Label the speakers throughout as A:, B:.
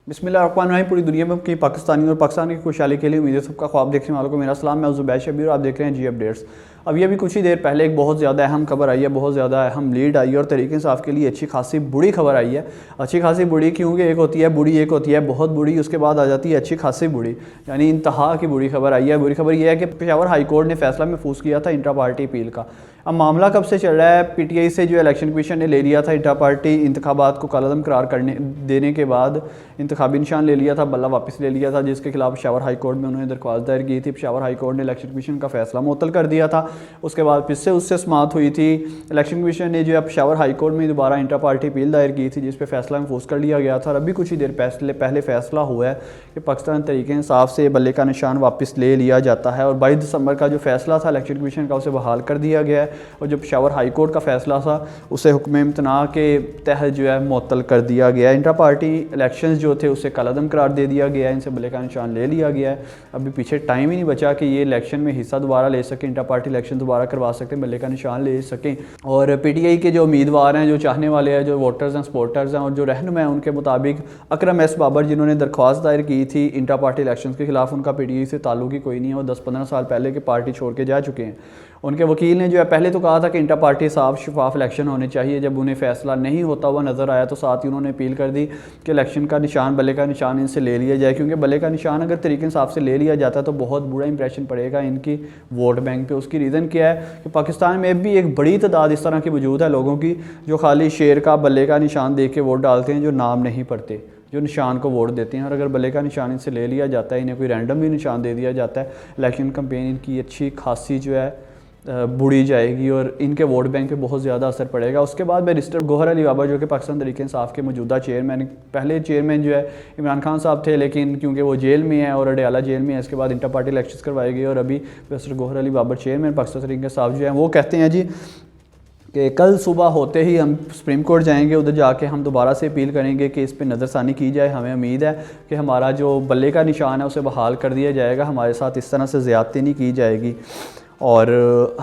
A: بسم اللہ الرحمن الرحیم۔ پوری دنیا میں کی پاکستانی اور پاکستان کی خوشحالی کے لیے امید ہے سب کا خواب دیکھنے والوں کو میرا سلام۔ میں زبیر شبیر اور آپ دیکھ رہے ہیں جی اپڈیٹس۔ اب یہ بھی کچھ ہی دیر پہلے ایک بہت زیادہ اہم خبر آئی ہے، بہت زیادہ اہم لیڈ آئی ہے اور تحریک انصاف کے لیے اچھی خاصی بڑی خبر آئی ہے۔ اچھی خاصی بڑی کیونکہ ایک ہوتی ہے بڑی، ایک ہوتی ہے بہت بڑی، اس کے بعد آ جاتی ہے اچھی خاصی بڑی، یعنی انتہا کی بڑی خبر آئی ہے۔ بری خبر یہ ہے کہ پشاور ہائی کورٹ نے فیصلہ محفوظ کیا تھا انٹرا پارٹی اپیل کا۔ اب معاملہ کب سے چل رہا ہے؟ پی ٹی آئی سے جو الیکشن کمیشن نے لے لیا تھا انٹرا پارٹی انتخابات کو کالعدم قرار دینے کے بعد انتخابی نشان لے لیا تھا، بلہ واپس لے لیا تھا، جس کے خلاف پشاور ہائی کورٹ میں انہوں نے درخواست دائر کی تھی۔ پشاور ہائی کورٹ نے الیکشن کمیشن کا فیصلہ معطل کر دیا تھا۔ اس کے بعد پھر سے اس سے سماعت ہوئی تھی۔ الیکشن کمیشن نے جو ہے پشاور ہائی کورٹ میں دوبارہ انٹرا پارٹی اپیل دائر کی تھی، جس پہ فیصلہ محفوظ کر لیا گیا تھا۔ اور ابھی کچھ ہی دیر پہلے فیصلہ ہوا ہے کہ پاکستان تحریک انصاف سے بلے کا نشان واپس لے لیا جاتا ہے، اور 22 دسمبر کا جو فیصلہ تھا الیکشن کمیشن کا اسے بحال کر دیا گیا ہے، اور جو پشاور ہائی کورٹ کا فیصلہ تھا اسے حکم امتناع کے تحت جو ہے معطل کر دیا گیا ہے۔ انٹرا پارٹی الیکشنز جو تھے اسے کالعدم قرار دے دیا گیا ہے، ان سے بلے کا نشان لے لیا گیا ہے۔ ابھی پیچھے ٹائم ہی نہیں بچا کہ یہ الیکشن میں حصہ دوبارہ لے سکیں، انٹرا پارٹی الیکشن دوبارہ کروا سکیں، بلے کا نشان لے سکیں۔ اور پی ٹی آئی کے جو امیدوار ہیں، جو چاہنے والے ہیں، جو ووٹرز ہیں، سپورٹرز ہیں اور جو رہنما ہیں، ان کے مطابق اکرم ایس بابر جنہوں نے درخواست دائر کی تھی انٹرا پارٹی الیکشنز کے خلاف، ان کا پی ٹی آئی سے تعلق ہی کوئی نہیں ہے، وہ 10-15 سال پہلے کے پارٹی چھوڑ کے جا چکے ہیں۔ ان کے وکیل نے جو ہے پہلے تو کہا تھا کہ انٹرا پارٹی صاف شفاف الیکشن ہونے چاہیے، جب انہیں فیصلہ نہیں ہوتا ہوا نظر آیا تو ساتھ ہی انہوں نے اپیل کر دی کہ الیکشن کا نشان، بلے کا نشان ان سے لے لیا جائے، کیونکہ بلے کا نشان اگر تحریک انصاف سے لے لیا جاتا ہے تو بہت برا امپریشن پڑے گا ان کی ووٹ بینک پہ۔ اس کی ریزن کیا ہے کہ پاکستان میں بھی ایک بڑی تعداد اس طرح کی موجود ہے لوگوں کی جو خالی شیر کا بلے کا نشان دیکھ کے ووٹ ڈالتے ہیں، جو نام نہیں پڑھتے، جو نشان کو ووٹ دیتے ہیں۔ اور اگر بلے کا نشان ان سے لے لیا جاتا ہے، انہیں کوئی رینڈم بھی نشان دے دیا جاتا ہے، الیکشن کمپین ان کی اچھی خاصی جو ہے بڑی جائے گی اور ان کے ووٹ بینک پہ بہت زیادہ اثر پڑے گا۔ اس کے بعد بیرسٹر گوہر علی بابر جو کہ پاکستان تحریک انصاف کے موجودہ چیئرمین، پہلے چیئرمین جو ہے عمران خان صاحب تھے، لیکن کیونکہ وہ جیل میں ہیں اور اڈیالہ جیل میں ہے، اس کے بعد انٹر پارٹی الیکشنز کروائے گئے، اور ابھی بیرسٹر گوہر علی بابر چیئرمین پاکستان تحریک انصاف جو ہیں وہ کہتے ہیں جی کہ کل صبح ہوتے ہی ہم سپریم کورٹ جائیں گے، ادھر جا کے ہم دوبارہ سے اپیل کریں گے کہ اس پہ نظر ثانی کی جائے۔ ہمیں امید ہے کہ ہمارا جو بلے کا نشان ہے اسے بحال کر دیا جائے گا، ہمارے ساتھ اس طرح سے زیادتی نہیں کی جائے گی، اور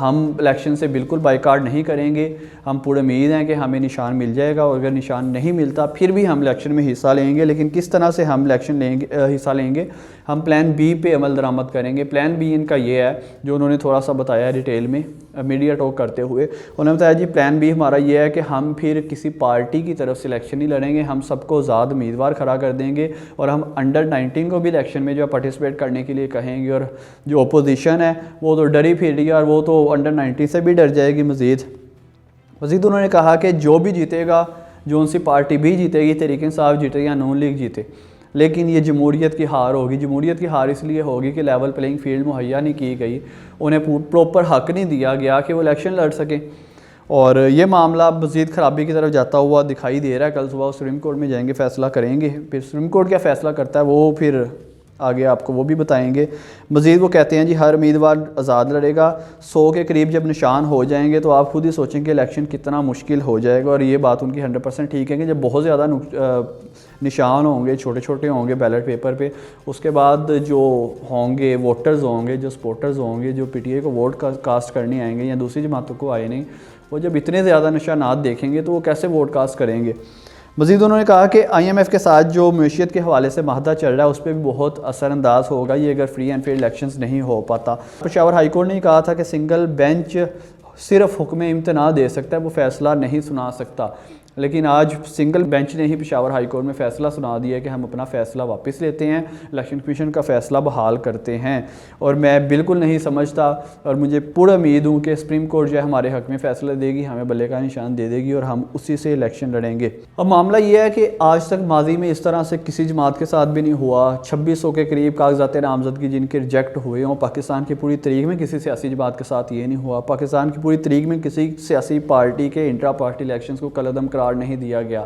A: ہم الیکشن سے بالکل بائیکاٹ نہیں کریں گے۔ ہم پورے امید ہیں کہ ہمیں نشان مل جائے گا، اور اگر نشان نہیں ملتا پھر بھی ہم الیکشن میں حصہ لیں گے، لیکن کس طرح سے ہم الیکشن حصہ لیں گے، ہم پلان بی پہ عمل درآمد کریں گے۔ پلان بی ان کا یہ ہے جو انہوں نے تھوڑا سا بتایا ہے ڈیٹیل میں میڈیا ٹاک کرتے ہوئے، انہوں نے بتایا جی پلان بی ہمارا یہ ہے کہ ہم پھر کسی پارٹی کی طرف سے الیکشن نہیں لڑیں گے، ہم سب کو آزاد امیدوار کھڑا کر دیں گے، اور ہم انڈر 19 کو بھی الیکشن میں جو ہے پارٹیسپیٹ کرنے کے لیے کہیں گے، اور جو اپوزیشن ہے وہ تو ڈری پھر رہی ہے، اور وہ تو انڈر 19 سے بھی ڈر جائے گی۔ مزید انہوں نے کہا کہ جو بھی جیتے گا، جو سی پارٹی بھی جیتے گی، تحریک انصاف جیتے یا نون لیگ جیتے، لیکن یہ جمہوریت کی ہار ہوگی۔ جمہوریت کی ہار اس لیے ہوگی کہ لیول پلینگ فیلڈ مہیا نہیں کی گئی، انہیں پراپر حق نہیں دیا گیا کہ وہ الیکشن لڑ سکیں، اور یہ معاملہ مزید خرابی کی طرف جاتا ہوا دکھائی دے رہا ہے۔ کل صبح سپریم کورٹ میں جائیں گے، فیصلہ کریں گے، پھر سپریم کورٹ کیا فیصلہ کرتا ہے وہ پھر آگے آپ کو وہ بھی بتائیں گے۔ مزید وہ کہتے ہیں جی ہر امیدوار آزاد لڑے گا، 100 کے قریب جب نشان ہو جائیں گے تو آپ خود ہی سوچیں کہ الیکشن کتنا مشکل ہو جائے گا، اور یہ بات ان کی 100% ٹھیک ہے کہ جب بہت زیادہ نشان ہوں گے، چھوٹے چھوٹے ہوں گے بیلٹ پیپر پہ، اس کے بعد جو ہوں گے ووٹرز ہوں گے، جو سپورٹرز ہوں گے، جو پی ٹی آئی کو ووٹ کاسٹ کرنے آئیں گے یا دوسری جماعتوں کو آئے نہیں، وہ جب اتنے زیادہ نشانات دیکھیں گے تو وہ کیسے ووٹ کاسٹ کریں گے۔ مزید انہوں نے کہا کہ آئی ایم ایف کے ساتھ جو معیشت کے حوالے سے معاہدہ چل رہا ہے اس پہ بھی بہت اثر انداز ہوگا یہ اگر فری اینڈ فیئر الیکشنز نہیں ہو پاتا۔ پشاور ہائی کورٹ نے کہا تھا کہ سنگل بینچ صرف حکم امتناع دے سکتا ہے، وہ فیصلہ نہیں سنا سکتا، لیکن آج سنگل بینچ نے ہی پشاور ہائی کورٹ میں فیصلہ سنا دیا کہ ہم اپنا فیصلہ واپس لیتے ہیں، الیکشن کمیشن کا فیصلہ بحال کرتے ہیں۔ اور میں بالکل نہیں سمجھتا اور مجھے پورا امید ہوں کہ سپریم کورٹ جو ہے ہمارے حق میں فیصلہ دے گی، ہمیں بلے کا نشان دے دے گی اور ہم اسی سے الیکشن لڑیں گے۔ اب معاملہ یہ ہے کہ آج تک ماضی میں اس طرح سے کسی جماعت کے ساتھ بھی نہیں ہوا۔ 2600 کے قریب کاغذات نامزدگی جن کے ریجیکٹ ہوئے ہوں، پاکستان کی پوری تاریخ میں کسی سیاسی جماعت کے ساتھ یہ نہیں ہوا۔ پاکستان کی پوری تاریخ میں کسی سیاسی پارٹی کے انٹرا پارٹی الیکشنز کو کالعدم قرار نہیں دیا گیا،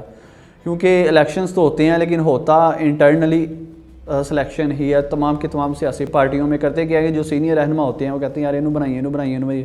A: کیونکہ الیکشنز تو ہوتے ہیں لیکن ہوتا انٹرنلی سلیکشن ہی ہے۔ تمام کے تمام سیاسی پارٹیوں میں کرتے کیا کہ جو سینئر رہنما ہوتے ہیں وہ کہتے ہیں یار انہوں بنائیے